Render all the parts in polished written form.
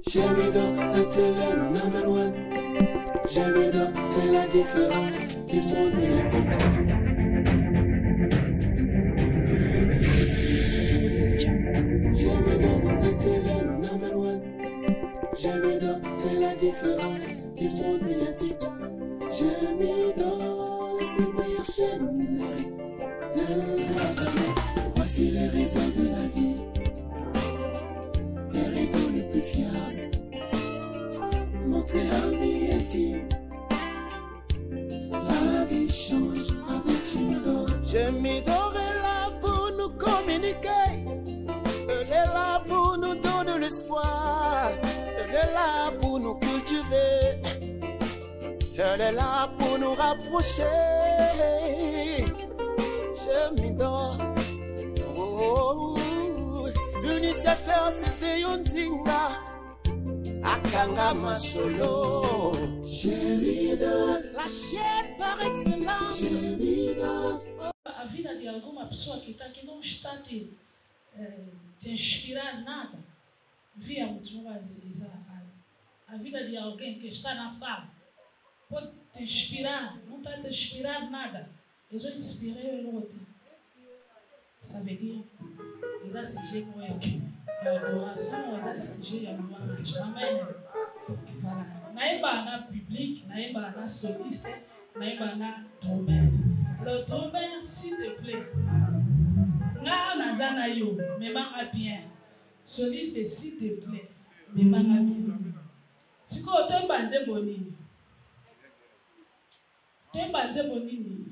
Jamido, la télé number one. Jamido, c'est la différence du monde médiatique. Jamido, la télé number one. Jamido, c'est la différence du monde médiatique. Jamido, c'est la meilleure chaîne numérique de la planète. Voici les raisons de la vie, les raisons les plus fiables. Montrez amis intimes, la vie change avec Jamido. Jamido est là pour nous communiquer, elle est là pour nous donner l'espoir, elle est là pour nous cultiver, elle est là pour nous rapprocher. Jamido, oh, l'initiateur c'était Yondinga Akanga Masolo. Jamido, la chaîne par excellence. Jamido. A vida de alguma pessoa que está aqui não está te inspirar nada. Via muito mais a vida de alguém que está na sala pode te inspirar, não está te inspirar nada. Eles vão inspirar o outro. Ça veut dire, ils ont sigé pour l'adoration, ils ont sigé à louange. Amen. Voilà. Naïba na public, naïba na soliste, naïba na trombone. Le trombone, s'il te plaît. Nga nazana yo, mais manga bien. Soliste, s'il te plaît, mais manga bien. Si ko tomba nze bonini. Tomba nze bonini.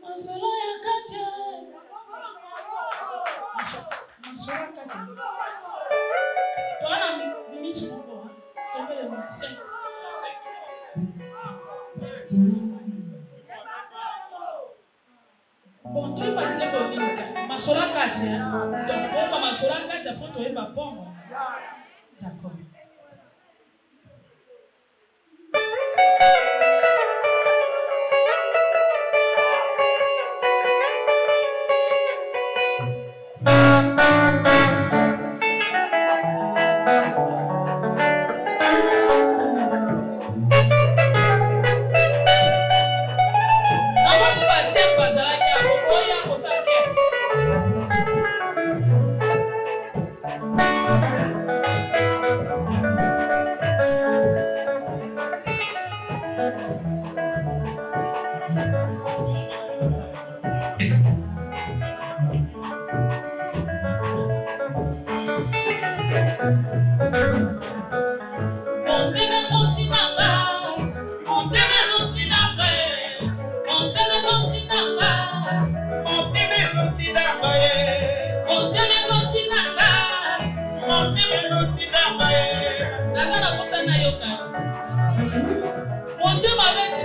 Masolo ya kate. Masolo ya kate. Toana minute moko. Tombe le minute 5. Bon, toi pas dire bonini. Masolo ya kate. Donc, on va masolo ya kate après toi va pombo. D'accord.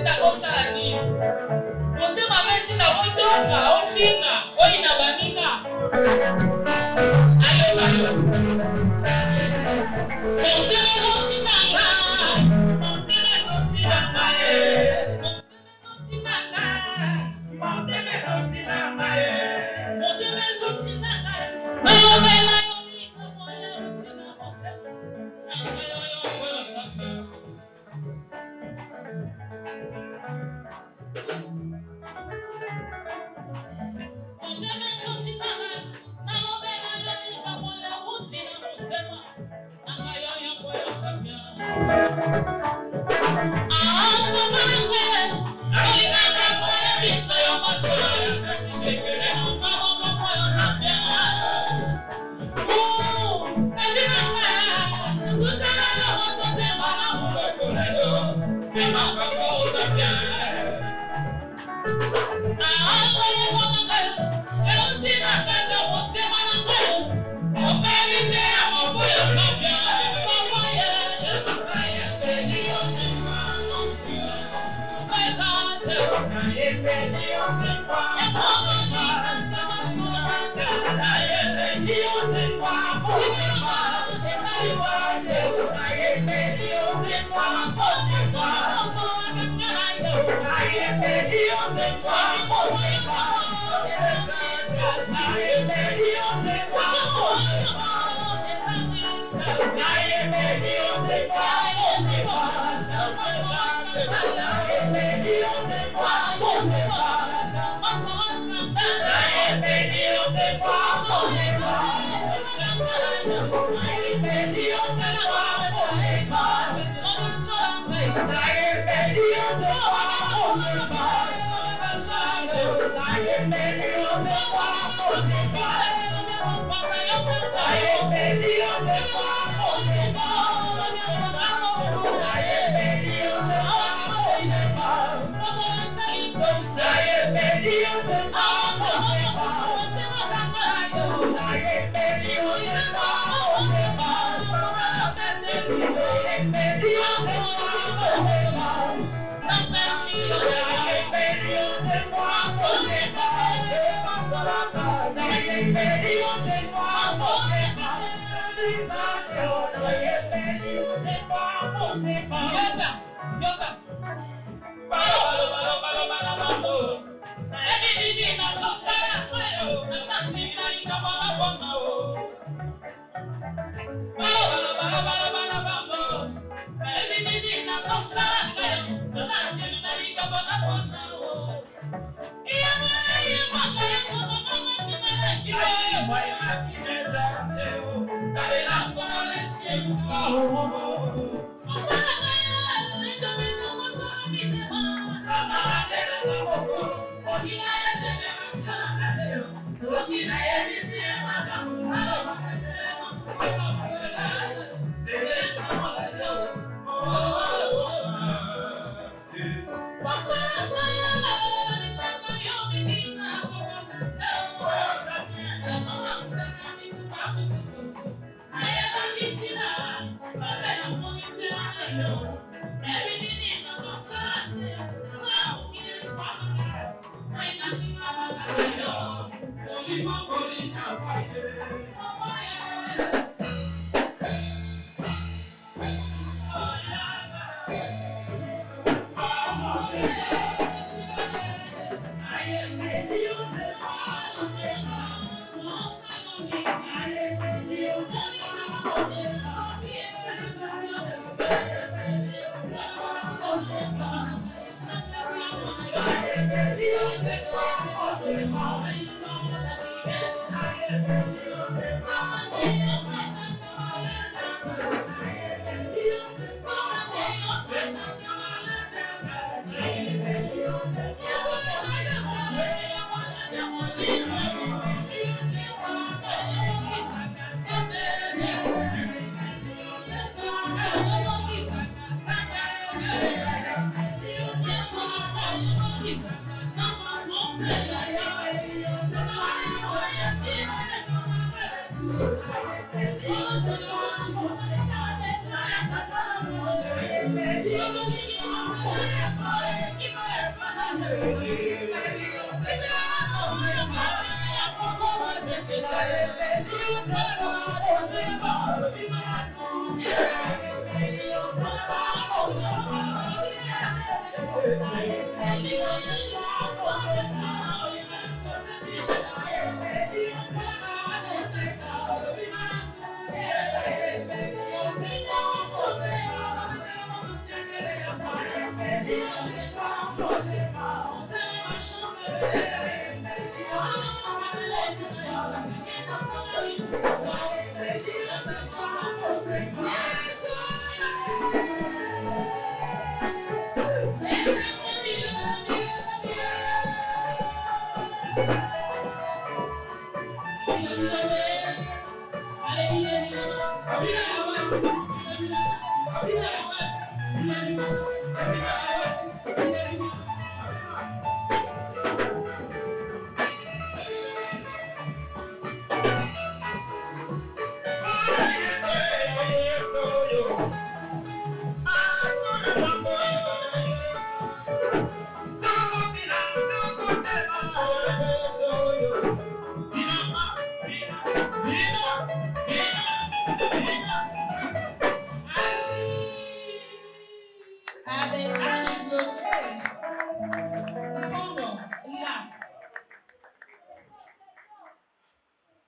tika kosala nini motema betika kotonga ofika oyina baninga aloba motema zotinanga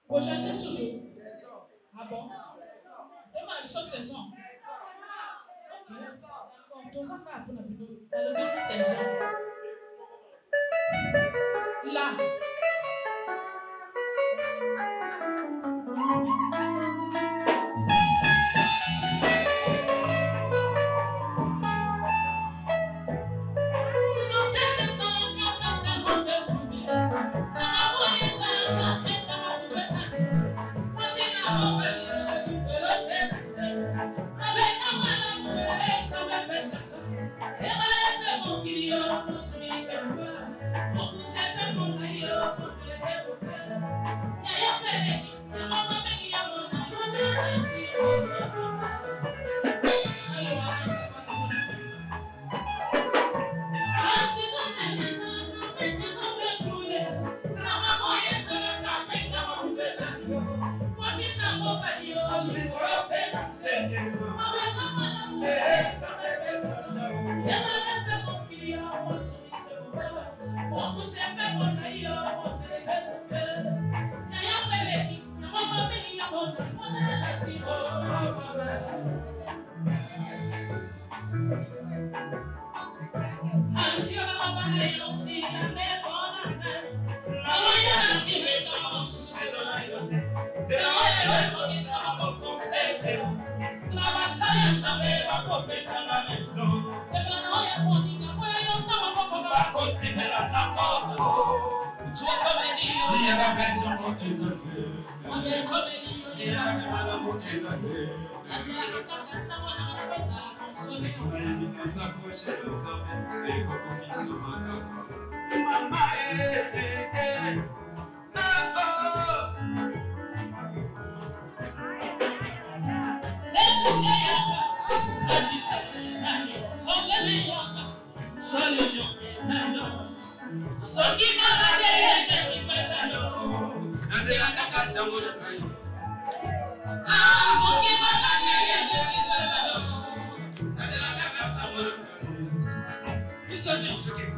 Pour changer sous. Ah bon? Demande sur saison. D'accord, tout ça va pour la vidéo. Dans le même saison. Là. Let's go.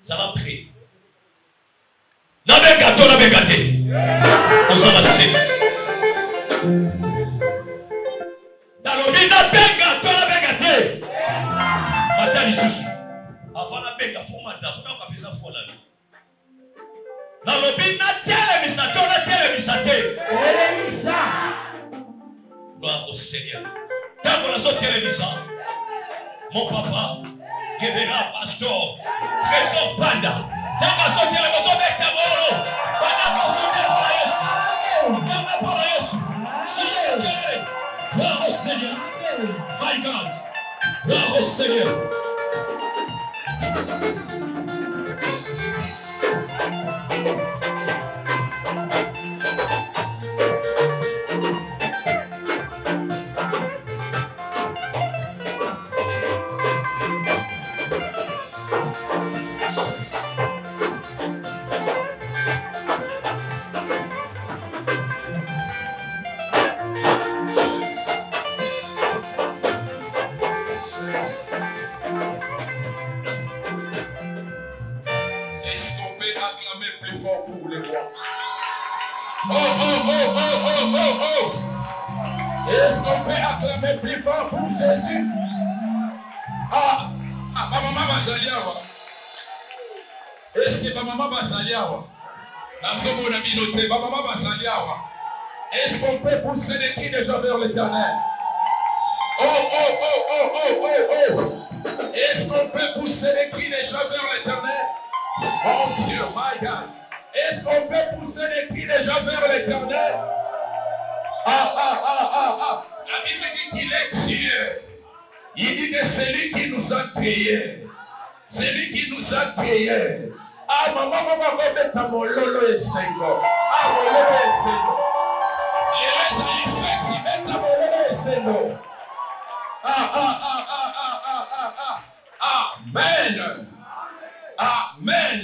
Ça va prier. La gâteau, la gâté. On s'en va c'est. Dans le bin, la gâteau, la gâté. Matali sous. Avant la benga, formata, faut pas appeler ça fou la vie. Dans le bin, la télémisato, la télémisate. Télémisa. Gloire au Seigneur. Tant qu'on a son télémisa, mon papa, qui verra pasteur. Trésor Banda. Tanga sote la maison de Tamoro. Banda consulter pour la Yesu. Banda pour la Yesu. Seigneur Kelele. Gloire au Seigneur. My God. Gloire au Seigneur. Est-ce qu'on peut acclamer plus fort pour Jésus? Ah, maman Basaliawa. Est-ce que maman Basaliawa? La somme on a mis noté, maman Basaliawa. Est-ce qu'on peut pousser les cris déjà vers l'éternel? Oh, oh, oh, oh, oh, oh, oh. Est-ce qu'on peut pousser les cris déjà vers l'éternel? Mon Dieu, my God. Est-ce qu'on peut pousser les cris déjà vers l'éternel? La Bible dit qu'il est Dieu. Il dit que c'est lui qui nous a créés. C'est lui qui nous a créés. Ah, maman, comme mon lolo et sengo. Ah, mon lolo et sengo. Et les alifex, ils mettent mon lolo et sengo. Amen. Amen.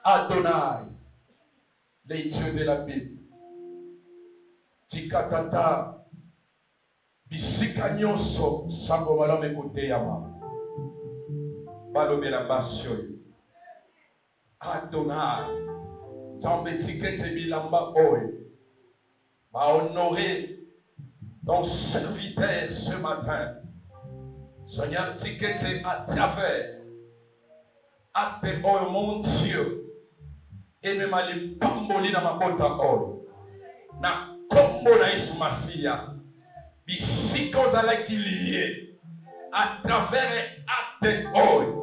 Adonai, les dieux de la Bible. Tikatata, bisika nyonso, sango malome kote yama. Balome la basio. Adonai, Zambe tikete bilamba oe. Va honorer ton serviteur ce matin. Seigneur, tikete à travers. Ate oe mon Dieu. Et même à l'ipamboli na mabota oe. Na kombo na Yesu Masia. Bisika ozala lié à travers ate oe.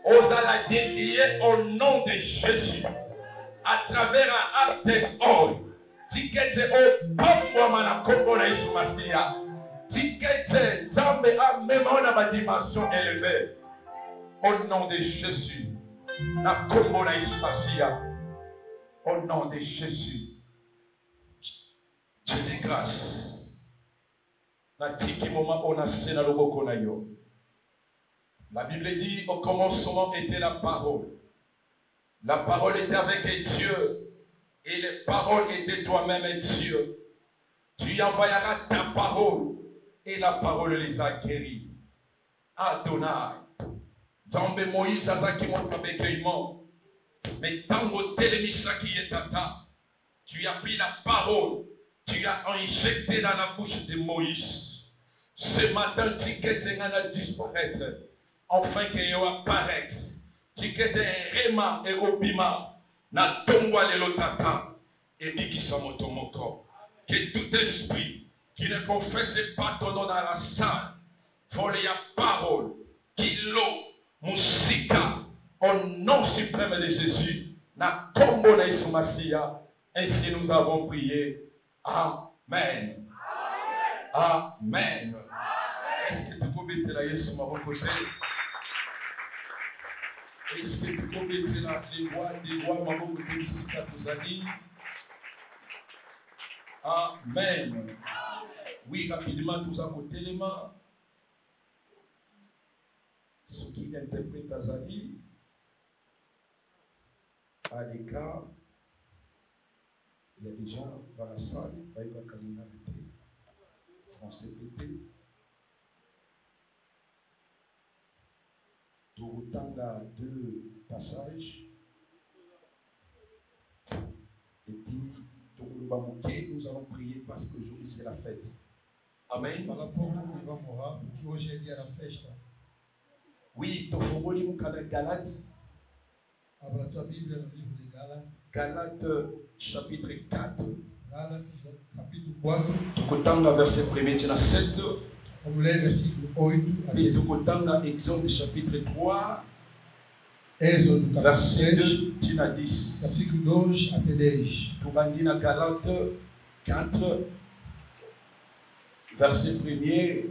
Ozala délié au nom de Jésus. À travers ate oe. Tikete o kombo mana kombo na Yesu Masia. Tikete Zambe a même on a ma dimension élevée. Au nom de Jésus. Na kombo na Yesu Masia. Au nom de Jésus. Dieu de grâce. Na tiki moment on a sena loboko na yo. La Bible dit au commencement était la parole. La parole était avec Dieu. Et les paroles étaient toi-même Dieu. Tu y envoyeras ta parole. Et la parole les a guéris. Adonai. Zambe Moïse azaki montre bécueillement. Mais tango telemisa qui est tata. Tu as pris la parole. Tu as injecté dans la bouche de Moïse. Ce matin, Tikete a disparaître. Enfin qu'il apparaître. Tikete Rema et Robima. Na tongwa lelo tata. Et bikisa motomoko. Que tout esprit qui ne confesse pas ton nom dans la salle. Vole la parole. Kilo. Musika. Au nom suprême de Jésus. Na tombo na Yesu Masia. Ainsi nous avons prié. Amen. Amen. Est-ce que tu peux mettre la Yesu ma côté? Est-ce que tu peux mettre les rois ma côté ici à tes amis? Amen. Oui, rapidement, tous à côté les mains. Ce qui interprète Azali, à l'écart, il y a des gens dans la salle, français pété. Tourutanga 2 passages. Et puis, nous allons prier parce que aujourd'hui c'est la fête. Amen. Oui, Tofongoli Mukana Galate. Abra tua Bíblia no livro de Galates. Galates chapitre 4. Galates chapitre 4. Tukutanga verset 1er tina 7. Vamos ler versículo 8 a 10. Et tukutanga Exode chapitre 3. Exode verset 2 tina 10. Versículo 2 até 10. Tubandina Galates 4 verset 1er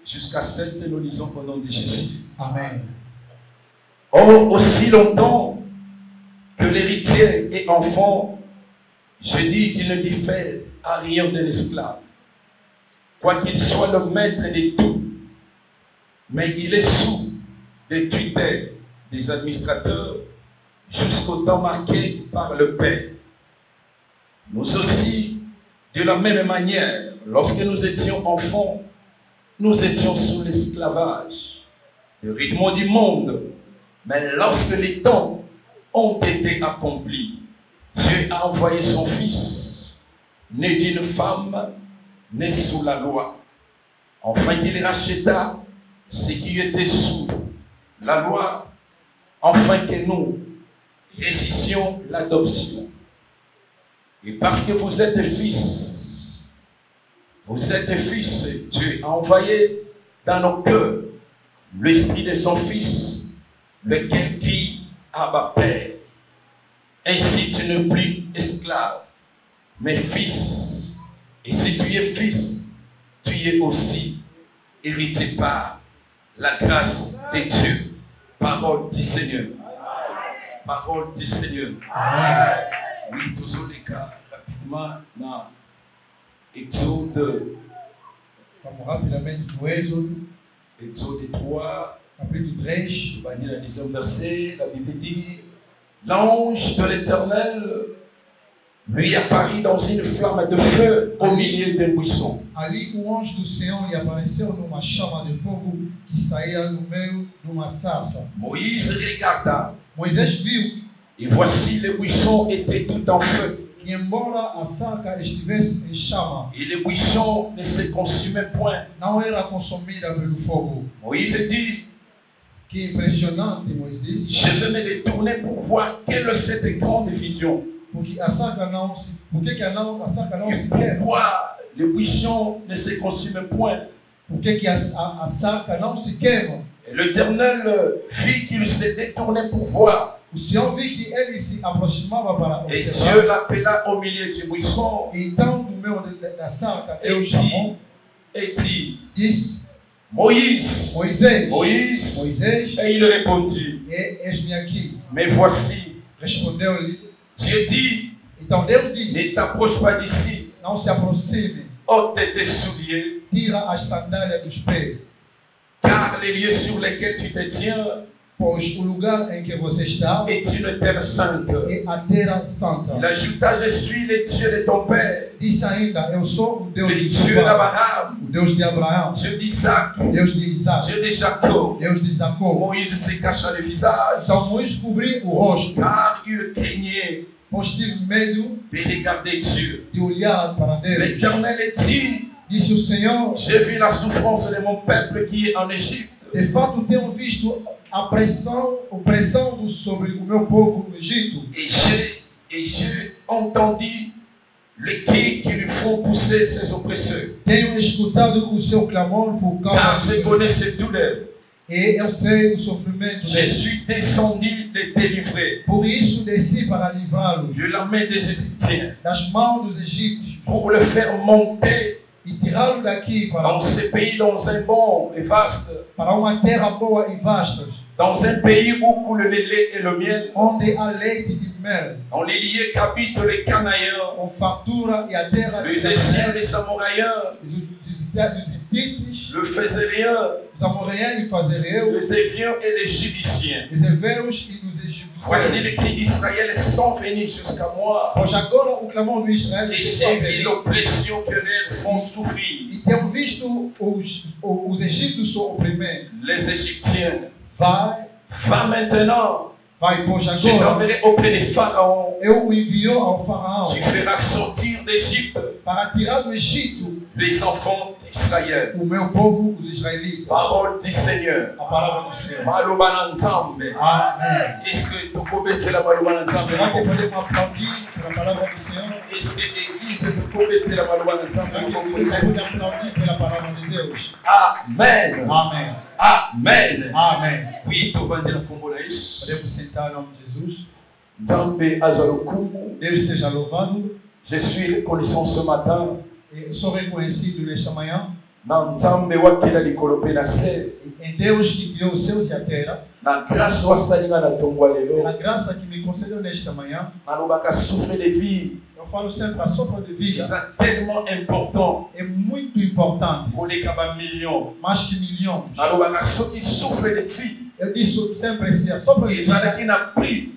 jusqu'à 7, nous lisons au nom de Jésus. Amen. Or, aussi longtemps que l'héritier est enfant, je dis qu'il ne diffère à rien de l'esclave, quoiqu'il soit le maître de tout, mais il est sous des tutelles des administrateurs jusqu'au temps marqué par le Père. Nous aussi, de la même manière, lorsque nous étions enfants, nous étions sous l'esclavage, le rythme du monde. Mais lorsque les temps ont été accomplis, Dieu a envoyé son Fils, né d'une femme, né sous la loi, afin qu'il racheta ce qui était sous la loi, afin que nous récessions l'adoption. Et parce que vous êtes fils, Dieu a envoyé dans nos cœurs l'esprit de son Fils, lequel crie Abba Père. Ainsi tu n'es plus esclave, mais fils. Et si tu es fils, tu es aussi hérité par la grâce de Dieu. Parole du Seigneur. Parole du Seigneur. Oui, toujours les cas rapidement dans Exode. Exode 3, capítulo 3, le 10e verset, la Bible dit, l'ange de l'Éternel lui apparut dans une flamme de feu au milieu des buissons. Ali o anjo do Senhor lhe apareceu numa chama de fogo que saía no meio de uma sarça. Moïse regarda, Moisés viu et voici les buissons étaient tout en feu. que embora a sarça estivesse em chama, Et les buissons ne se consumaient point. não era consumida pelo fogo. Moïse dit, Que impressionante, Moisés disse, je vais me détourner pour voir quelle est cette grande vision. porque a sarça não se, por que a sarça não Et se queima? pourquoi les buissons ne se consument point. Por que a sarça não se queima? Et l'Éternel vit qu'il se détournait pour voir. O Senhor viu que ele se aproximava para Et observar. Dieu l'appela au milieu du buisson Então, do meio da sarça, et Deus chamou, dit, disse, Moïse, Moisés, Moïse, Moisés, et il répondit, eis-me aqui. mais voici, Respondeu-lhe. Dieu dit, Então Deus ne disse, t'approche pas d'ici, não se aproxime, ôte tes souliers, tira as sandálias dos pés, car les lieux sur lesquels tu te tiens pois o lugar em que você está est une terre sainte. é a terra santa. Il ajouta, je suis le Dieu de ton père, Disse ainda, eu sou o Deus le de Dieu teu pai, d'Abraham, o Deus de Abraão, Dieu d'Isaac, Deus de Isaac, Dieu de Jacob. Deus de Jacó. Moïse se cacha le visage, Então Moisés cobriu o rosto, car il craignait pois tive medo de regarder Dieu. de olhar para Deus. L'Éternel dit, Disse o Senhor, j'ai vu la souffrance de mon peuple qui est en Égypte, de fato tenho visto a opressão sobre o meu povo no Egito, et j'ai entendu les cris qui lui font pousser ses oppresseurs. tenho escutado o seu clamor por Car causa je de connais ses douleurs. e eu sei o sofrimento Je deles. suis descendu les délivrer Por isso desci para livrá-los de la main des Égyptiens, das mãos dos egípcios pour le faire monter e tirá-lo daqui dans ce pays, dans un bon et vaste, para uma terra boa e vasta, dans un pays où coule le lait et le miel, onde há leite e mel, dans les lieux qu'habitent les Canaïens, com fartura e a terra les Essiens, les Amoraïens, dos Hitites, le Phézériens, os amorreus e fazereus, les Éviens et les Jébusciens. os heveus e dos Voici egípcios. les cris d'Israël sont venus jusqu'à moi, Pois agora o clamor do Israel et chegou a j'ai vu mim. l'oppression que leurs font souffrir. E tenho visto os egípcios oprimir. Les Égyptiens, Vai, maintenant, pois je agora t'enverrai auprès des pharaons. eu o envio ao faraó Tu feras sortir d'Égypte para tirar do Egito les enfants d'Israël. o meu povo, os israelitas. Parole du Seigneur. A palavra do Senhor. Maloba Nzambe. Amém. Est-ce que tu peux mettre la Maloba Será que Nzambe? podemos aplaudir pela palavra do Senhor? Est-ce que l'église tu peux mettre la Maloba Será que a igreja Nzambe? pode aplaudir pela palavra de Deus? Amen. Amém. Amen. Amém. Oui, tu vas dire comme on est. Podemos sentar em nome de Jesus. Nzambe azalokumu. Deus seja louvado. Je suis reconnaissant ce matin. Eu sou reconhecido nesta manhã Na Nzambe wakela likolo pe na se. em Deus que criou os céus e a terra, Na grâce wasalinga na tongwa lelo. pela graça que me concedeu nesta manhã. Nalobaka souffle de vie. Eu falo sempre a sopro de vida C'est tellement important. é muito importante, Koleka ba million. mais que milhões. Nalobaka soki souffle de vie. Eu disse sempre assim, a sopro de vida ezalaki na prix,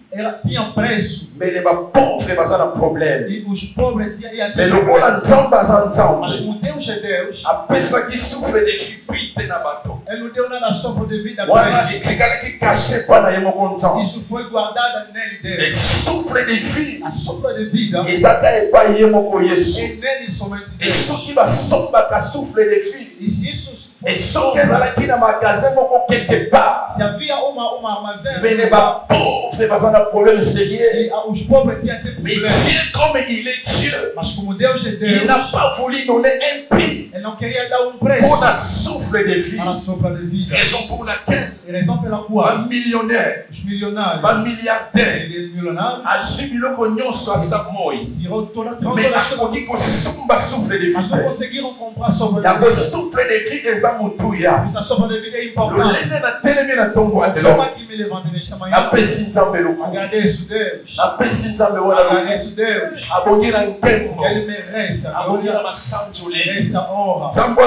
tinha preço mais les pauvres baza na problème. e os pobres tinham Mais lokola nzambe aza mas nzambe, como Deus é Deus, apesaki souffle de vie pite na bato, Ele não deu nada sopro de vida wana preço. etikalaki caché mpa na ye moko nzambe. Isso foi guardado nele Et Deus. souffle de vie A sopro de vida ezaka epai ye moko yesu. é nele somente Et Deus. soki basombaka souffle de vie, E se isso et fosse soki ezalaki na magasin moko quelque part, se havia uma armazém, mais les pauvres baza na problème sérieux. e os pobres tinham ter Mais problema. Dieu, comme il est Dieu, Mas como Deus é il Deus, n'a pas voulu donner un prix Ele não queria dar um preço. Pour la souffle de vie. Ela sopra de vida. Raison pour laquelle E razão pela qual un millionnaire, os milionários, un milliardaire, os milionários, a biloko nyonso asa moi. tirou todas Mais as coisas, akoki kosomba souffle de mas não vie. conseguiram comprar sobre Ya a vida. souffle de vie eza motuya. Essa sopra de vida é importante. Lolenge na telemi na tongo A atelo. forma que me levanta nesta manhã, Napesi nzambe loko. agradeço Deus. Napesi nzambe wana loko. Agradeço Deus. Abongira nkembo. Ele merece a Abongira glória, masanjule. merece a honra. Nzambe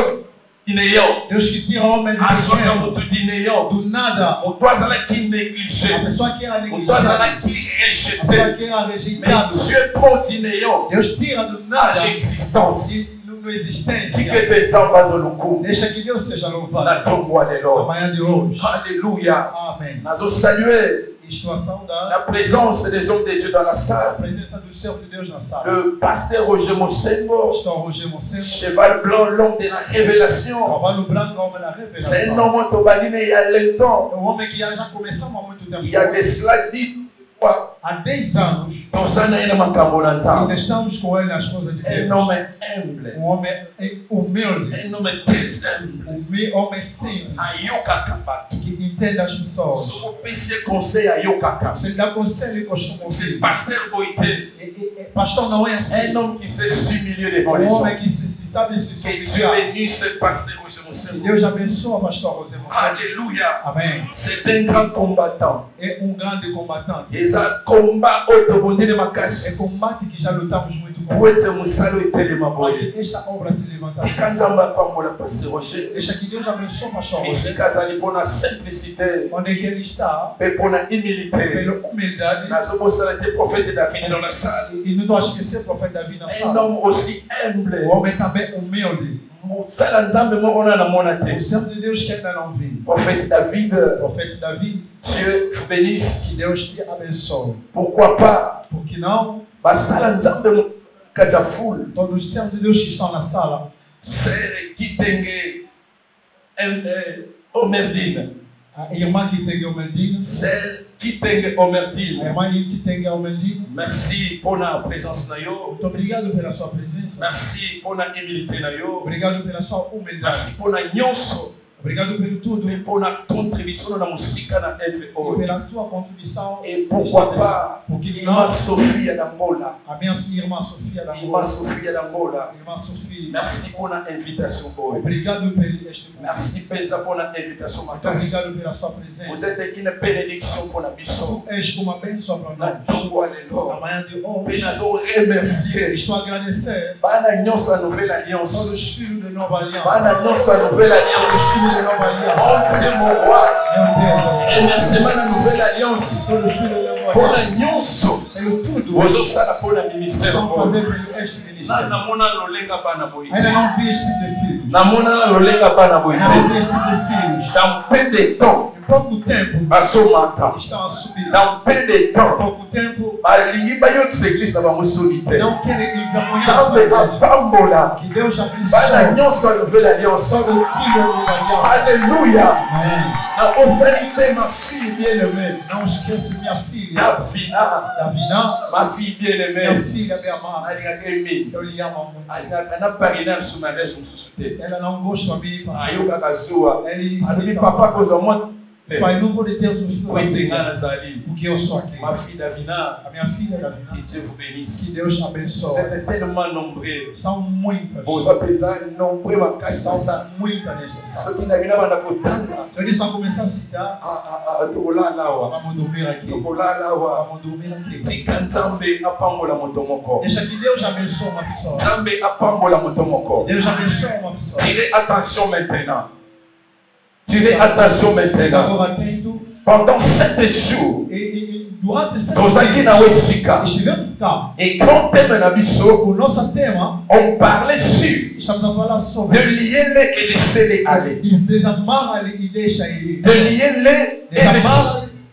ineyo. Deus que tira o homem do Azoka pequeno, motu dineyo. do nada. Moto azalaki A négligé. pessoa que era Moto negligente, azalaki a rejeté. pessoa que era Mais rejeitada, Dieu prend dineyo Deus tira do à nada l'existence. e na existência. Tikete nzambe azoluku. Deixa que Deus seja Na louvado tongo na alelo. manhã de hoje. Alléluia. Amém. Nazo saluer Estou a saudar la présence des hommes de Dieu dans la a salle. presença do servo de Deus na sala. Le pasteur Roger Mosengo, Estou Roger Monsengo, cheval blanc, l'homme de la révélation. cavalo branco, homem da C'est un revelação. homme tobaline il y a longtemps. É um homem que já começamos há muito tempo. Il y a de cela dit quoi? Há 10 anos, Tozana ina makambo na ainda nzambe. estamos com ele nas coisas de Un Deus. homme humble. Um homem humilde, Un homme très humble. homem simples, Ayokaka bato. que entende as pessoas. Somo pesi conseil ayokaka. Se ele dá conselho, ele costuma C'est ouvir. pasteur Boité. Pastor não é assim. Un homme qui s'est s'humilier devant les Um hommes. homem que se sabe se Que Dieu subjugar. bénisse ce pasteur Roger Que Mosengo. Deus abençoe, pastor José Monsengo. Alléluia. Amém. C'est un grand combattant. É um grande combatante. Et un combat autobondé de ma É casse. combate que já lutamos muito com. Pour être moussalo et telema Para boye. que esta obra se levantar. Tikanzamba pamola pasteur Roger. Deixa que Deus abençoe, pastor José. Ici kazali pour la simplicité Onde é que ele está, et pour la humilité. pela humildade. Nazobosala était prophète David dans la salle. E não estou a esquecer o profeta Davi na Un sala. homme aussi humble. O homem também humilde. Moussala nzambe mo ona na mona O te. servo de Deus que ainda não viu. Prophète David, O profeta Davi, Dieu vous que bénisse. Deus te abençoe. Pourquoi pas? Porque não, Basala nzambe mo kaja full. todos os servos de Deus que estão na sala, C'est qui tengue Omerdine. a irmã que tem Almendino, C'est qui tengue a Omerdine. irmã que tem Almendino, Merci pour la présence na yo. muito obrigado pela sua presença. Merci pour la humilité na yo. Obrigado pela sua humildade. Merci pour la nyonso. Obrigado pelo tudo Mais pour la contribution na musique na e FO. pela tua contribuição. Et pourquoi pas? Porque Irmã não, Sophie Adambola. a minha irmã Sofia da Irmã Sophie Adambola. Irmã Sofia, Merci pour la invitation, boy. obrigado por este momento. Merci Penza pour la invitation, Muito Matas. obrigado pela sua Vous presença. êtes une bénédiction pour la mission. Tu és uma bênção para Na nós. tongo Na alelo. manhã de hoje, Penazo remercier. estou a agradecer Bana nyonso a nouvelle a todos alliance. os filhos de Nova Aliança. Bana nyonso a nouvelle alliance. Filhos de Nova Aliança. Oh Dieu mon roi. Meu Deus. Remerciement na nouvelle alliance. Todos os filhos de Nova Pour la Aliança. nyonso. Pelo tudo. Ozosala pour la ministère. Estão fazendo pelo este Na ministério. namona lolenga bana boy. Ainda não vi este tipo de filhos. Namona na lolenga bana boy. Ainda não vi este tipo de filhos. Dans peu de temps, Em pouco tempo, basomata. estão a subir. Dans peu de Em temps, pouco tempo, balingi bayokisa église na bango solitaire. não querem envergonhar a sua Nzambe igreja. apambola. Que Deus Bana abençoe nyonso a nouvelle alliance. todo filho de Nova Aliança. Alléluia. Amém. Na osali mpe ma fille bien-aimée. Não esqueça minha filha, Davina, Davina, ma fille minha bien-aimée. filha bem amada. Alingaka emi. Eu lhe amo muito. Alingaka na parina lisu mariage mosusu te. Ela não gosta de mim, pastor. Ayokaka zuwa. Ele Alobi se papa kozwa mwa Esse pai não pode ter outro filho po da ete nga vida, nazali. porque eu sou aqui. Ma fille Davina, A minha filha, que Davina, Dieu vous que bénisse. Deus Vous abençoe. êtes tellement nombreux. São muitas. Boza penza nombreux makasi na São sa. muitas nesta sala. Soki Davina banda kotanga. Então eles vão começar a citar. Tokolala awa. Vamos dormir aqui. Tokolala awa. Vamos dormir aqui. Tika Nzambe apambola moto moko. Deixa que Deus abençoe uma pessoa. Nzambe apambola moto moko. Deus abençoe uma pessoa. Tirez attention maintenant. Tirez attention maintenant. Agora atento. Pendant 7 jours, E durante 7 tozaki na wesika. estivemos cá. Et grand thème na biso, O nosso tema, on parlait sur estamos a falar de sobre lier les et laisser-les aller. desamarra-lhe e deixa ir. De lier les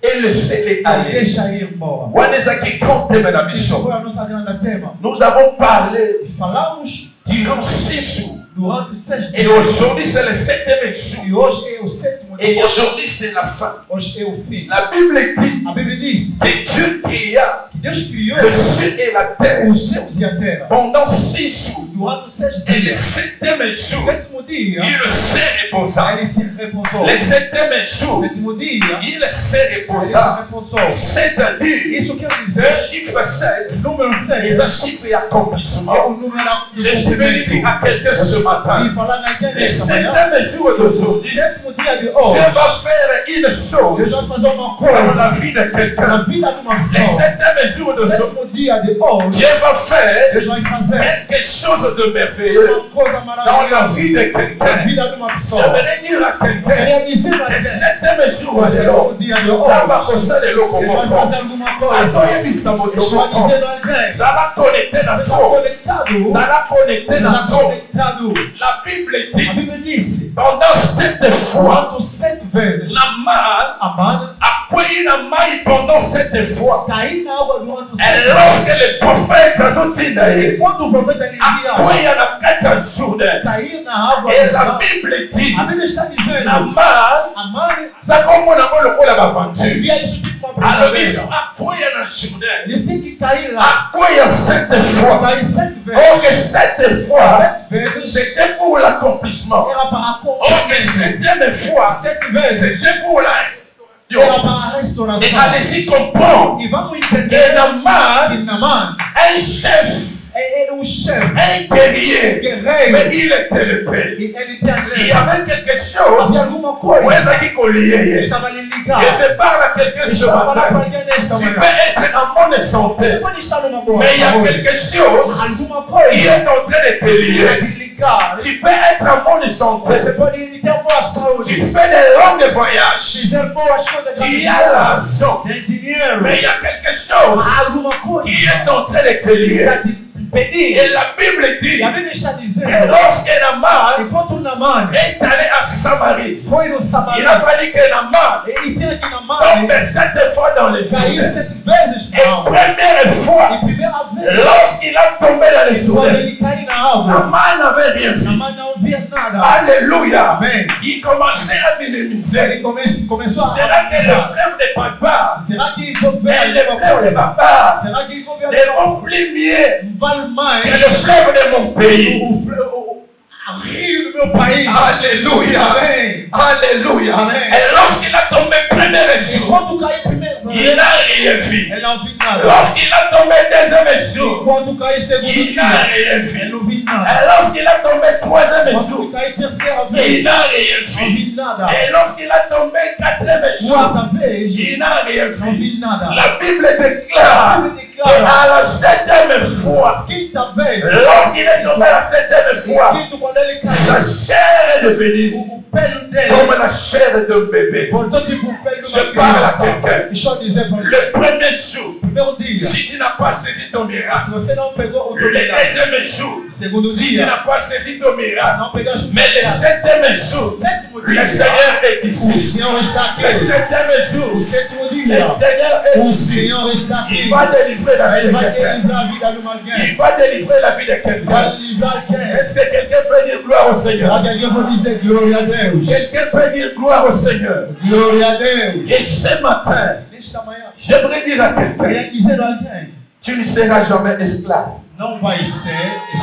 et laisser-les E aller. deixa ir embora. Wana ezaki grand thème na Isso biso. foi a nossa grande tema. Nous avons parlé E falamos durant 6 jours. durante 6 Et dias. aujourd'hui, c'est le 7e jour. E hoje é o sétimo Et dia. aujourd'hui, c'est la fin. Hoje é o fim. La Bible dit A Bíblia diz que Dieu créa que Deus criou le ciel et la terre os céus e a terra pendant 6 jours. durante 6 Et le dias. 7e jour, Sétimo dia, il se reposa. ele se repousou. Le 7e jour, Sétimo dia, il se ele se reposa. repousou. C'est-à-dire, Isso quer le dizer, chiffre 7 número est 7 un chiffre é d'accomplissement. o número do Je suis venu dire à quelqu'un ce E matin, falar naquele le nesta manhã, 7e jour d'aujourd'hui, sétimo dia de Dieu hoje, va faire une Deus chose vai fazer uma dans coisa la vie de na quelqu'un. vida de uma Le pessoa. 7e jour d'aujourd'hui, Sétimo dia de hoje, Dieu va faire Deus vai fazer quelque chose de merveilleux uma coisa dans la maravilhosa vie de na quelqu'un. vida de uma pessoa. J'aimerais dire à quelqu'un, Queria dizer para le alguém, 7e jour o sétimo d'aujourd'hui, dia de ça va hoje, causer le Deus vai fazer locomoteur. alguma coisa. Azoyebisa Deus vai motomoto. dizer a alguém, Ça va connecter na seja trop. conectado, Ça va connecter na seja trop. conectado. La Bible A dit, Bíblia disse, pendant 7 fois, quanto 7 vezes Naaman Amana a cueilli la maille pendant 7 fois. caiu na água durante Et 7 lorsque vezes. le prophète Azotina E quando o profeta a Elias cueilli na 4 Jourdain, caiu na água, et la Bible dit, a Bíblia está dizendo, Naaman, Amana ça comme on a le coup la aventure. via isso tipo uma Alors ils brincadeira. ont a cueilli dans Jourdain, Eles têm que cair lá. a cueilli 7 fois. Cair 7 vezes. Oh, que 7 fois, 7 vezes c'était pour l'accomplissement. era para Oh, que acompanhar. 7e fois, 7 vezes c'était pour la era restauration. para a Et restauração. allez-y comprendre E vamos que entender Naaman, que Naaman un chef, é um chefe, un guerrier, guerreiro, mais il était le père. e ele tinha Il y guerra. avait quelque chose Havia alguma où coisa est-ce qu'il colliait. Et estava ali ligado. je parle à quelqu'un ce Deixa eu falar para matin. alguém nesta Tu peux manhã. être en bonne Você santé, pode estar numa boa mais il y a saúde. quelque chose Alguma qui coisa est en train de te vai lier. te ligar. Tu peux être en bonne santé. Você pode ter boa Tu saúde, fais des longs voyages. fizer boas coisas Tu de as l'argent. tem dinheiro. Mais il y a quelque chose Alguma qui coisa est en train de te lier. para te impedir. Et la Bible dit E a Bíblia está que dizendo, lorsque Naaman enquanto Naaman est allé à Samarie, foi no il a Samaria, fallu que Naaman e tem aqui Naaman, tombe 7 fois dans les caiu jours. 7 vezes Et na água. première fois, E primeira vez, lorsqu'il a tombé dans les jours, quando ele caiu na água, Naaman n'avait rien vu. Naaman não via nada. Alléluia. Amen. Il commençait à minimiser. Ele começou a Será que les analisar. frères de papa Será que vou ver et les alguma frères de coisa? papa Será que vou ver ne alguma vont plus mieux vale mais que les frères de mon pays? o rio do meu país? Alléluia. Amém. Alléluia. Amen. Et lorsqu'il a tombé premier jour, Enquanto caiu primeiro, il n'a rien vu. ele não viu nada. Lorsqu'il a tombé deuxième jour, Enquanto caiu segundo il n'a dia, rien ele vu. não viu nada. Et lorsqu'il a tombé troisième jour, Quando caiu terceira il vez, n'a rien não vu. viu nada. Et lorsqu'il a tombé quatrième jour, Quarta vez, il n'a rien não vu. viu nada. La Bible déclare Bíblia que declara, à la septième fois, quinta vez, lorsqu'il est tombé à la septième fois, quinto quando ele sa caiu, chair est devenue o pelo dele comme la chair d'un bébé. voltou tipo o pelo de Je uma parle à criança. quelqu'un. Deixa eu dizer para Le premier jour, primeiro dia, si tu n'as pas saisi ton miracle, se você não pegou o teu le milagre, deuxième jour, segundo si tu dia, n'as pas saisi ton se miracle, não pegaste o mais le milagre, septième jour, sétimo le dia, Seigneur est o ici. Senhor está Le aqui. septième jour, O sétimo le dia, Seigneur est o ici. Senhor está aqui. Il va délivrer la vie Ele de vai quelqu'un. livrar a vida de uma Il alguém. va délivrer la vie de Vai quelqu'un. livrar quem? Est-ce que quelqu'un peut dire gloire au Será Seigneur? que alguém vai dizer glória a Deus? Quelqu'un peut dire gloire au Seigneur. Glória a Deus. Et ce matin, Nesta manhã, j'aimerais dire à quelqu'un, queria dizer a alguém, tu ne seras jamais esclave. não vai ser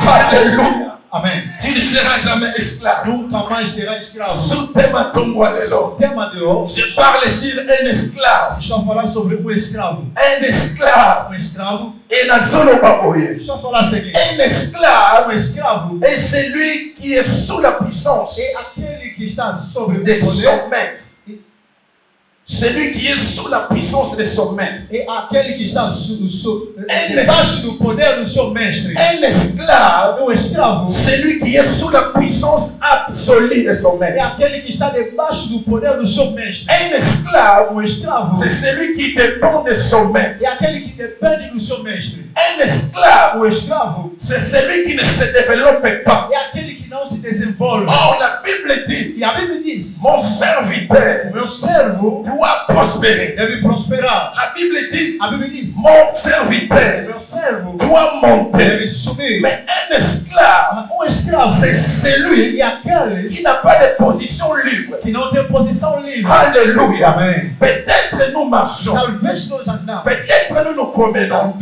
Alléluia. Amém. Tu ne seras jamais esclave. Nunca mais será escravo. Sous tes matons, O tema de hoje, je parle sur un esclave. deixa eu falar sobre escravo. Un esclave. Escravo, Et na zone baboye. deixa eu falar o seguinte. Un esclave Escravo est celui qui est sous la puissance é aquele que está sobre o de poder. son maître. Celui qui est sous la puissance de son maître. É aquele que está debaixo do poder do seu mestre. Un esclave, Escravo celui qui est sous la puissance absolue de son é maître. aquele que está debaixo do poder do seu mestre. Un esclave, Escravo c'est celui qui dépend de son maître. é aquele que depende do seu mestre. Un esclave, Escravo c'est celui qui ne se développe pas. é aquele que não se desenvolve. Or, la Bible dit, E a Bíblia diz: mon serviteur o meu servo doit prospérer. deve prosperar. La Bible dit, A Bíblia diz: mon o serviteur meu servo doit monter. deve subir. Mais un esclave, Mas c'est celui qui n'a pas de position libre. Alléluia. Peut-être nous marchons. Peut-être nous nous promenons.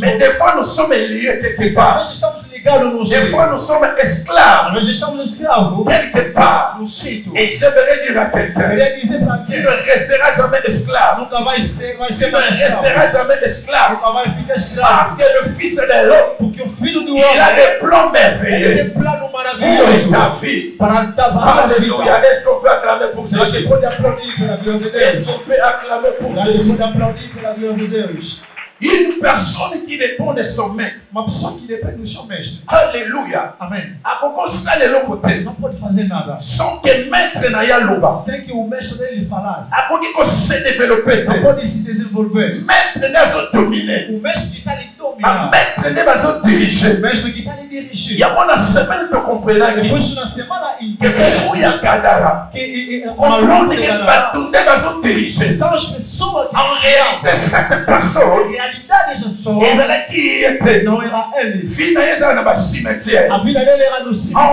Mais des fois nous sommes liés quelque part. Des fois nous sommes esclaves quelque part. Et j'aimerais dire à quelqu'un, tu ne resteras jamais esclave. Tu ne resteras jamais esclave. Parce que le Fils de l'homme, il a des plans merveilleux pour ta vie. Alléluia. Est-ce qu'on peut acclamer pour Jésus? Est-ce qu'on peut acclamer pour Jésus? Une personne qui dépend de son maître. Alléluia. Amen. À quoi ça le côté? Sans que maître n'aille loba. À quoi qu'il se développer. Maître n'a pas dominé. Maître n'a pas dirigé. Il y a une semaine tu comprends que vous y a Kadara. Comprendre que Batunde va diriger. En réalité cette personne qui était en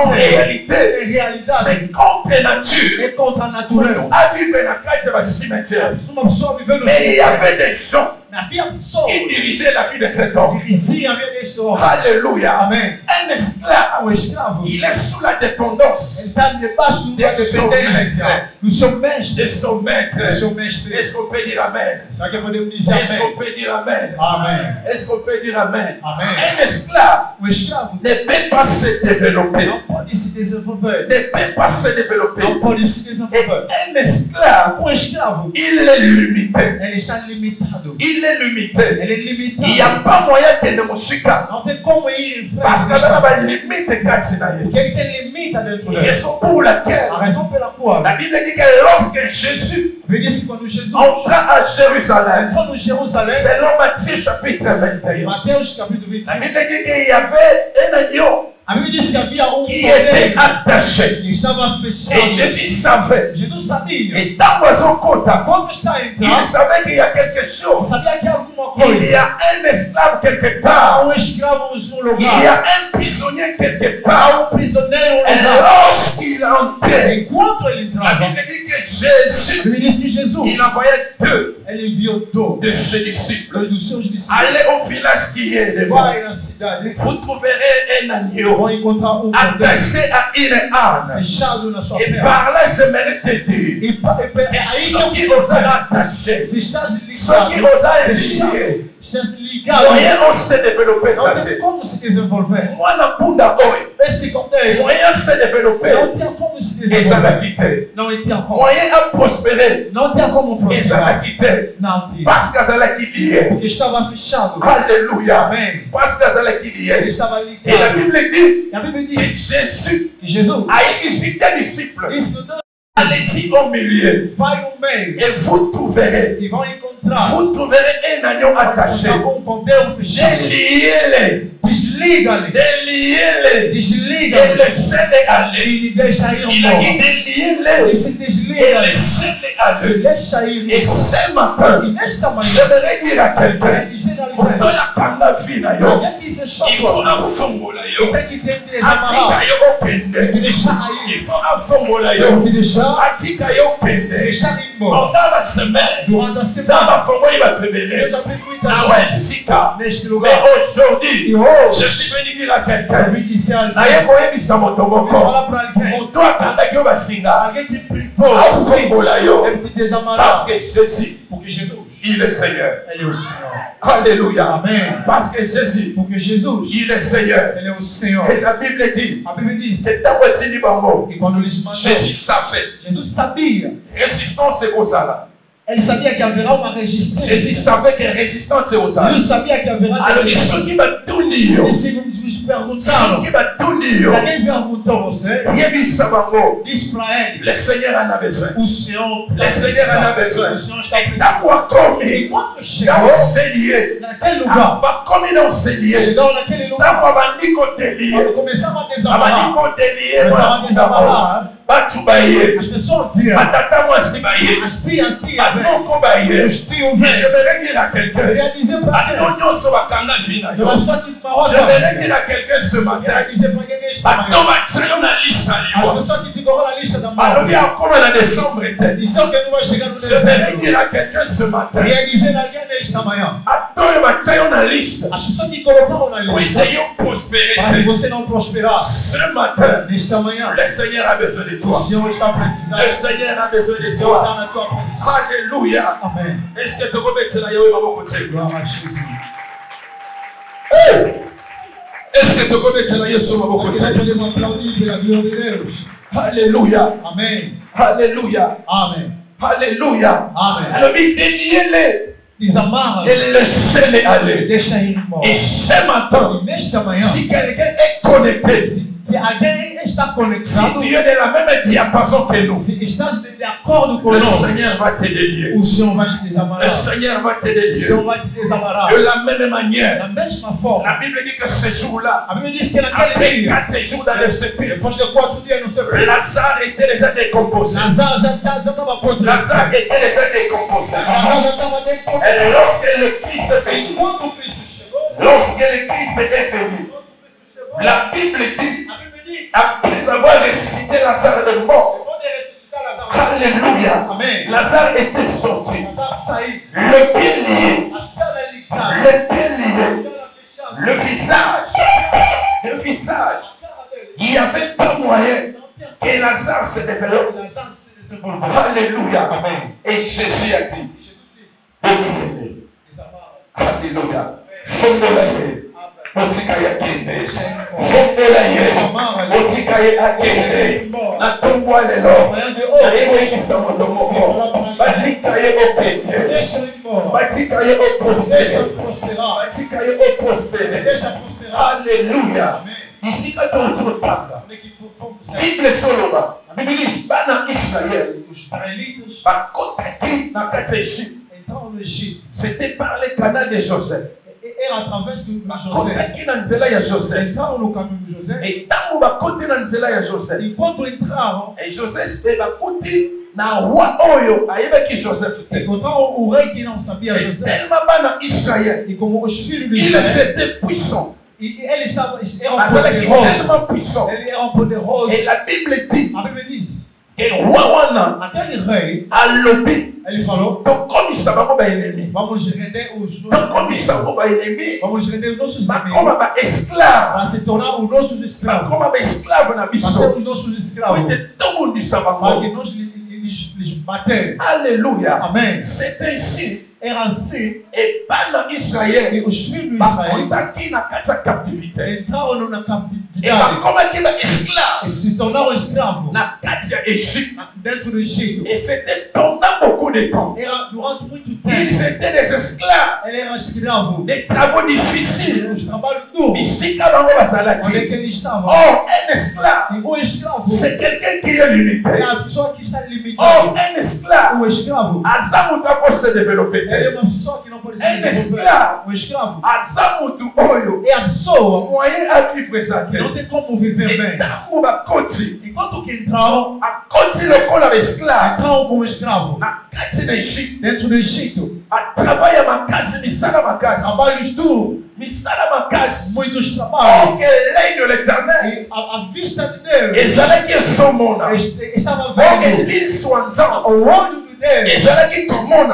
réalité c'est contre nature. À vivre dans le cimetière. Mais il y avait des gens qui dirigeait la vie de cet homme. Alléluia. Amen. Un esclave, il est sous la dépendance de son maître. De son maître. Est-ce qu'on peut dire Amen? Est-ce qu'on peut dire Amen? Amen. Est-ce qu'on peut dire Amen? Amen. Un esclave ne peut pas se développer. Ne peut pas se développer. Et un esclave, il est limité. Il est limité. Il n'y a pas moyen que de musica. Parce qu'il y a une limite raison pour laquelle la Bible dit que lorsque Jésus entra à Jérusalem, selon Matthieu chapitre 21, la Bible dit qu'il y avait un agneau qui était attaché. Et Jésus savait. Et dans l'oiseau côta, il savait qu'il y a quelque chose. Il y a un esclave quelque part. Il y a un prisonnier quelque part. Et lorsqu'il entrait, la Bible dit que Jésus, il envoyait deux de ses disciples. Allez au village qui est devant. Vous trouverez un agneau attaché à une âne. Et par là, j'aimerais te dire que ceux qui osent attacher, ceux qui osent lier, moyen on se développer sa vie. Moi, na punda oi. Moyen se développer. Et ça l'a quitté. Moyen à prospérer. Et ça l'a quitté. Parce que ça l'a quitté. Alléluia. Parce que ça l'a quitté. Et la Bible dit que Jésus a incité les disciples. Allez-y au milieu. Et vous trouverez un agneau attaché. Déliez-les. Et laissez-les aller. Il a dit déliez-les. Et laissez-les aller. Et ce matin, j'aimerais dire à quelqu'un, il faut un fongo là yo. Atika yo okende. Il faut un fongo là yo. Atika yo okende. Pendant la semaine, ça va fongo il va te mener. Ah ouais, sika. Mais aujourd'hui, je suis venu dire à quelqu'un. Naye koye bisamoto moko. Moto atanda ki obasinga. Ah fongo là yo. Parce que Jésus, il est Seigneur. Alléluia. Amen. Parce que Jésus, il est Seigneur. Et la Bible dit, c'est un petit libango. Jésus savait. Résistance c'est aux là. Elle savait qu'il y avait une résistance. Jésus savait que résistance c'est aux là. Il savait qu'il y avait une résistance. Alors, ceux qui va tout lire. Ceux qui va tout lire. Le Seigneur en a besoin. Le Seigneur en a besoin. Et d'avoir commis dans ce lieu. Comme dans ce lieu. D'avoir bandit côté lié. Bandit côté lié. Batubaye, Matata Mwasibaye, Banoko Baye. J'aimerais dire à quelqu'un, j'aimerais dire à quelqu'un ce matin, bato batsayo na lista liwa balobi akoma na décembre te je vais dire à quelqu'un ce matin atoyo batsayo na liste oui yo prospérité ce matin le Seigneur a besoin de toi. Le Seigneur a besoin de toi. Alléluia. Est-ce que tu peux mettre là Yahweh m'a côté? Est-ce que tu peux mettre là Yahweh m'a côté? Alléluia. Amen. Alléluia. Amen. Alléluia. Amen. Alors déliez-les. Et laissez-les aller. Et ce matin, si quelqu'un est connecté, si tu es de la même diapason que nous, le Seigneur va te délier. Le Seigneur va te délier. De la même manière, la Bible dit que ce jour-là, après 4 jours dans le sépulcre, Lazare était déjà décomposé. Lazare était déjà décomposé. Et lorsque le Christ est venu, la Bible dit, après avoir ressuscité Lazare de mort, alléluia, Lazare était sorti, le pied lié, le visage, il n'y avait pas moyen que Lazare se développe. Alléluia, et Jésus a dit, alléluia, fondolaye, Motikaye kende, fondolaye, Motikaye akende, na tomboa lelo, na ewe kisamoto moko, Batikaye okende, Batikaye prospère, Batikaye prospère, alléluia. Ici quand on se parle, Bible soloba, bana Israël, bakotaki na kati Égypte. C'était par le canal de Joseph. Et à travers Joseph. Et tant que côté dans Joseph. Et Joseph est à côté na roi oyo ayebaki Joseph. Et tellement bana Israël. Il était puissant. Elle était tellement puissant. Et la Bible dit. Et roi wana a lobby donc comme ça va pas ennemi donc comme ça va pas ennemi comme ba esclave comme ba esclave na biso oui tout monde ça va alléluia amen c'est ainsi et par Israël, il a captivité. Et comme esclave, na Katia Égypte. Et c'était pendant beaucoup de temps. Ils étaient des esclaves. Des travaux difficiles. Ici, un esclave, c'est quelqu'un qui est limité. Un esclave, Azamuta peut se développer. Un esclave, Azamutu Oyo, moyen à vivre ça. Et dans ma côte, à côté le col avec esclave, na kati d'Égypte, à travailler à ma case, misala ma case, misala ma case, oh que l'œil de l'Éternel, et ça qui est son monde, oh que l'île soit en temps. Et cela qui commande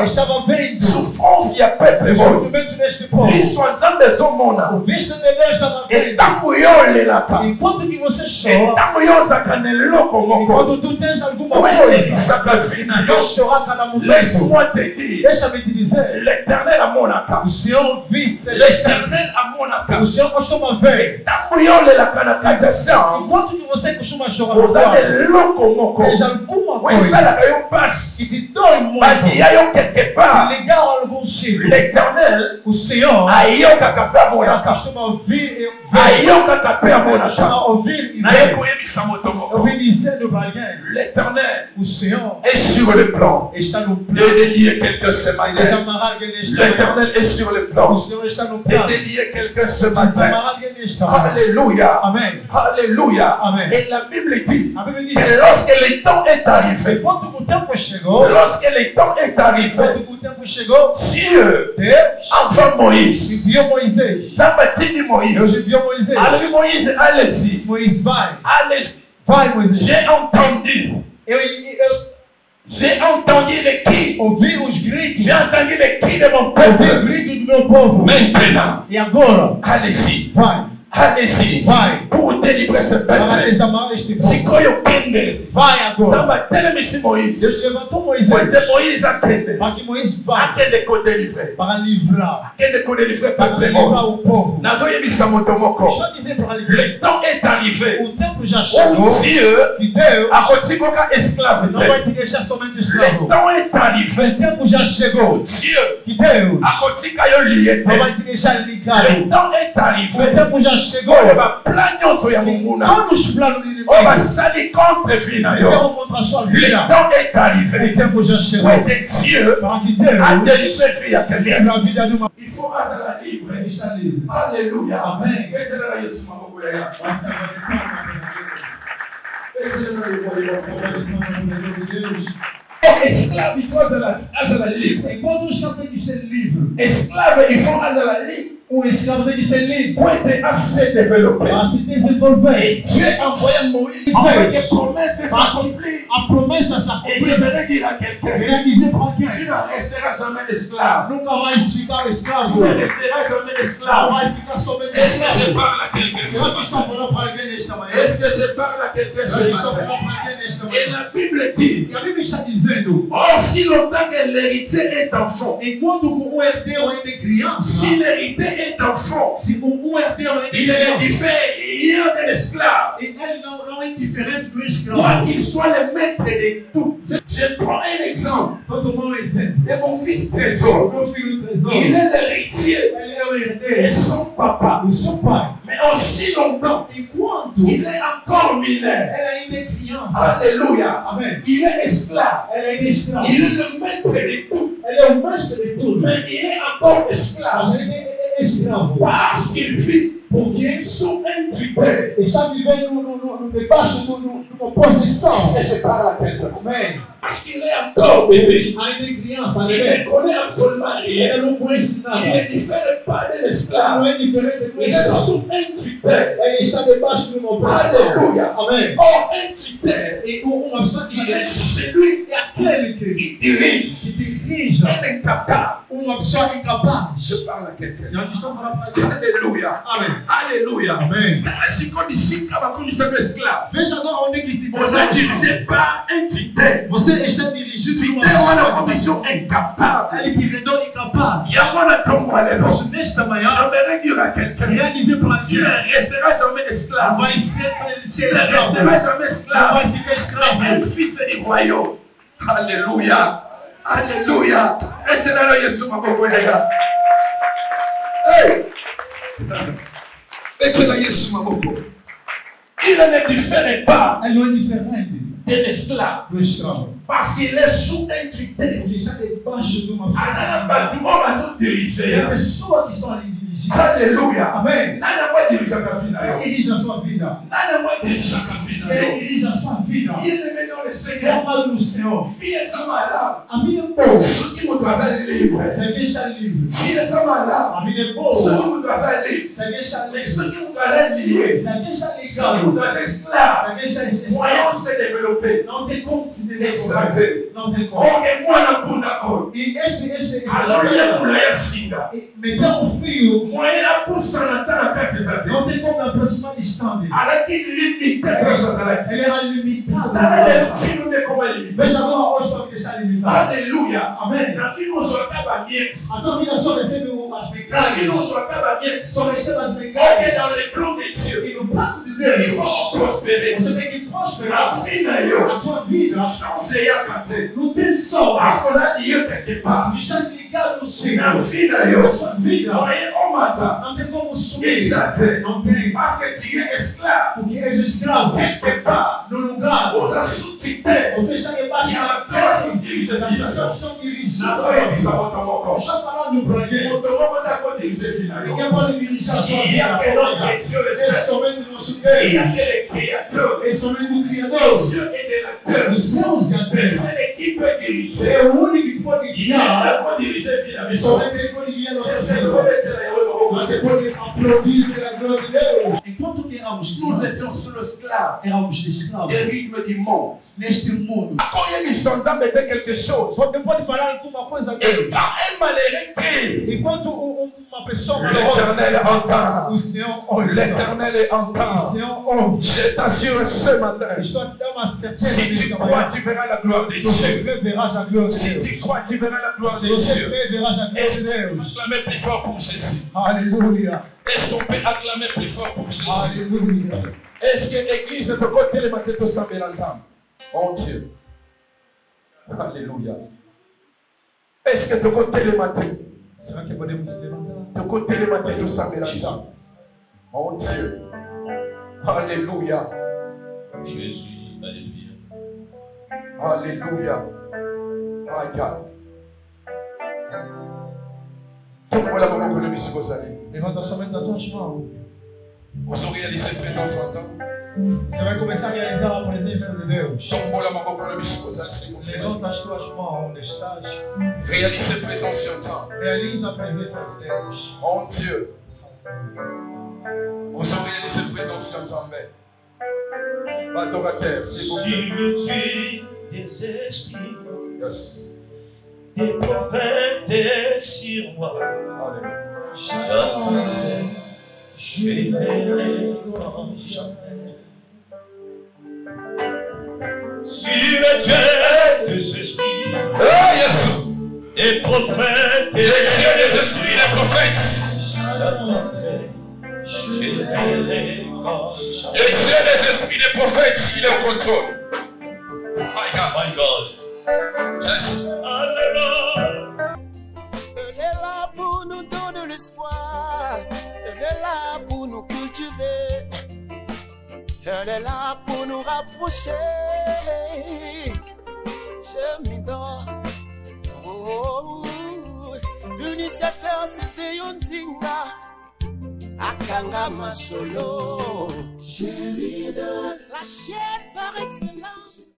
souffrance, il y a peuple. Ils sont en des hommes. Et tant que vous les lata. Et tant que vous sakane loko moko. Laisse-moi te dire. L'Éternel a mon aka. L'Éternel a mon aka. Et tant que vous les lata kajasan. Vous avez loko moko. Oui, ça la rayon passe. Il y a quelque part l'Éternel ayoka kapea monaka ayoka kapea monaka l'Éternel est sur le plan de délier quelqu'un ce matin. L'Éternel est sur le plan de délier quelqu'un ce matin. Alléluia. Alléluia. Et la Bible dit que lorsque le temps est arrivé, arrivé, Enquanto o tempo chegou, lorsque le temps est arrivé, enquanto o tempo chegou, Dieu Deus envoie Moïse. enviou Moisés. Zabatini Deus Moïse. enviou Moisés. Alors Moïse, allez-y. Moisés, vai. Allez-y. Vai, Moisés. J'ai entendu. Eu J'ai entendu les cris. ouvi os gritos. J'ai entendu les cris de mon Ouvi o peuple. grito do meu povo. Maintenant, E agora, allez-y. vai. Allez-y. Vai. Pour délivrer ce Para peuple. desamar este povo. Sikoyo kende. Vai agora. Zabatele misi Moïse. Deus levantou Moisés. Pointe Moïse akende. Para que Moisés vá. Akende ko délivrer. Para livrar. Akende ko délivrer Para peuple livrar mort. o povo. Nazo yebisa moto moko. Deixa eu dizer para livrar. Le temps est arrivé. O tempo já Où chegou. Dieu Que Deus a retikoka esclave. não vai te deixar somente Le escravo. temps est arrivé. O tempo já chegou. Dieu Que Deus a kotika yo lié. não vai te deixar ligado. Le temps est O arrivé. tempo já chegou. Oyo baplan nyonso ya monguna. Todos os planos do inimigo Oyo basali contre vie na yo. fizeram contra a sua Le vida. temps est O arrivé. tempo já chegou. Pour que Dieu Para que a Deus délivré vie à quelqu'un. livre a vida de uma Il faut azala libre. está livre. Alléluia. Amen. Betela na Yesu maboko ya ya. Pode ser uma vitória. Betela na Yesu maboko ya ya. Deus. Esclave, il faut azala libre. Enquanto o escravo tem que ser livre, Esclave, il faut azala libre. o escravo tem que ser livre Pour être assez développé. para se desenvolver. Et Dieu envoya Moïse afin que promesse s'accomplisse. A promessa Et je vais s'accomplisse. dire à quelqu'un, Queria dizer para tu alguém, ne resteras jamais esclave. nunca mais ficar Tu escravo. ne resteras jamais Não esclave. vai ficar somente Est-ce que je escravo. parle à quelqu'un Será que ce está matin? falando para alguém nesta manhã? Est-ce que je parle à quelqu'un Será que ce está matin? falando para alguém nesta Et manhã? la Bible dit, E a Bíblia está dizendo, aussi longtemps que l'héritier est enfant, enquanto o herdeiro ainda é criança, si l'héritier est enfant, se o herdeiro ainda il é ne criança, diffère rien de l'esclave. e ele não é diferente do Quoi escravo. qu'il soit le maître de tout. Je prends un exemple Vou tomar um exemplo. de mon fils Trésor. Meu filho Trésor, Il ele est l'héritier é o de herdeiro, son papa. o seu pai. Mais aussi longtemps, Enquanto il est encore mineur. ele ainda é criança, Alléluia. amém, Il est esclave. ele ainda é escravo. Il est le maître de tout. Ele é o mestre de tudo, Mais il est encore esclave. mas ele é escravo. Parce qu'il vit Porque sous un tuteur. está vivendo debaixo de uma posição. Est-ce que je parle à quelqu'un? Amém. Parce qu'il est encore bébé. Ainda é criança, Il ele ne connaît absolument rien. não conhece nada. Il ne diffère pas de Não l'esclave. é diferente do Il est escravo. sous un tuteur. Ele está debaixo de uma posição. Alléluia. Amém. Or, un tuteur, E uma pessoa que il est celui é aquele que qui dirige. dirige Un incapable. uma pessoa incapaz. Je parle à quelqu'un. Se onde estão falando para Deus. Alléluia. Amém. Alléluia. Amém. Si comme ici, comme ça fait esclave. Veja agora onde é que te Vous êtes dirigé par un tuteur. Você está dirigido por uma Tuteur, on a pessoa condition incapable. ele te rendeu incapaz. Il y a un tombe à l'élo. Isso nesta manhã, J'aimerais dire à quelqu'un, queria dizer para tu ti, ne resteras jamais não esclave. vai ser Tu ne resteras escravo. jamais Não esclave. vai ficar escravo. Un fils du royaume. Alléluia. Alléluia. Et c'est là que Jésus m'a beaucoup aidé. Hey. Et c'est là que Jésus m'a beaucoup. Il ne diffère pas Ele não é diferente de l'esclave do escravo. parce qu'il est sous un tuteur. Ele está debaixo de uma Ah, pessoa. bâtiment va se E diriger. a pessoa que estão ali dirigindo. Alléluia. Amém. Nada vai dirigir a vida. Ele dirige a sua vida. Nada vai dirigir a vida. Ele dirige a sua vida. Il est maintenant le É Seigneur. o mal do Senhor. Fille sa malade. A vida é boa. Ceux qui me doivent libre. Você deixa livre. Fille sa malade. A vida é Ceux boa. qui me doivent libre. Você deixa Mais livre. ceux qui me doivent liés. Você deixa Ceux qui me ligado. doivent esclaves. Você deixa Voyons escravo. se développer. Não tem como se desenvolver. Extraver. Não tem como. Ok, moi na bunda on. E esse Alors il y a pour la singa. meter um fio, Moi a pour ça na carte des athées. não tem como aproximar distante. Alors qu'il limite quelque chose à la Ele era limitado. Si nous ne comment limiter. Veja agora hoje sua vida está limitada. Alléluia. Amém. Na vie nous sommes à miettes. A tua vida só recebe as Na vie nous mecagens. sommes à miettes. Só recebe as Ok, mecagens. dans les plans de Dieu. E no plano de Il Deus, faut prospérer. você tem que La prosperar. vie na yo. A sua vida Chance ya kate. não tem sol. Parce qu'on a lié quelque part. Está ligado no La Senhor. vie na A yo. sua vida Voyez, on Parce que tu es esclave. Porque és escravo. Quelque part. No lugar. Os assuntos. Você está debaixo da pessoa que das pessoas que são dirigidas. Só falando para alguém. Ninguém pode dirigir a sua vida. É somente o nosso Deus. É somente o Criador. Os céus e a terra. É o único que pode guiar. Somente Ele pode guiar nossas vidas. Você pode aplaudir pela glória de Deus. Enquanto que nous étions sous l'esclave. éramos escravos Le rythme du monde. neste mundo. Quand il y a quelque chose. Você pode falar alguma coisa Et dele. quand un malheureux crie, Enquanto uma pessoa l'Éternel entend. o Senhor ouve. L'Éternel O entend. Senhor ouve. Je t'assure ce matin. Estou a te dar uma certeza. Si tu crois, tu verras la gloire de Se você Dieu. crê, verás a glória de Si Deus. tu crois, tu verras la gloire Se de você Dieu. crê, verás a glória de Deus. Acclamez plus fort pour Jésus. Aleluia. Est-ce qu'on peut acclamer plus fort pour Jésus? Aleluia. Est-ce que l'église de côté les matins tous ensemble ensemble? Oh Dieu. Alléluia. Est-ce que de côté les matins? Será que podemos nos levantar? De côté les matins tous ensemble ensemble? Oh Dieu. Alléluia. Jésus, alléluia. Alléluia. My God. Tombola mama kono misiko zali. Levanta somente as tuas mãos. Vous aurez réalisé présence ensemble. Você vai começar a realizar a presença de Deus. Tombola mama kono misiko zali, s'il vous plaît. Levanta as tuas mãos onde estás. Réalisez présence ensemble. Realiza a presença de Deus. Oh Dieu. Vous aurez réalisé présence ensemble. Adorateur, s'il vous plaît. Sur le Dieu des esprits, Yes. des prophètes est sur moi. J'attendrai, je verrai quand jamais. Sur le Dieu des esprits, Oh yes. des prophètes Les dieux des est esprits, les prophètes. J'attendrai, je verrai quand jamais. Les dieux des esprits, les prophètes, il est au contrôle. My God. My God. Yes. Alléluia. Elle est là pour nous donner l'espoir. Elle est là pour nous cultiver. Elle est là pour nous rapprocher. Je m'idore. Oh, l'initiateur c'était Yontinga. Akanga Masolo. Chérie de la chienne par excellence.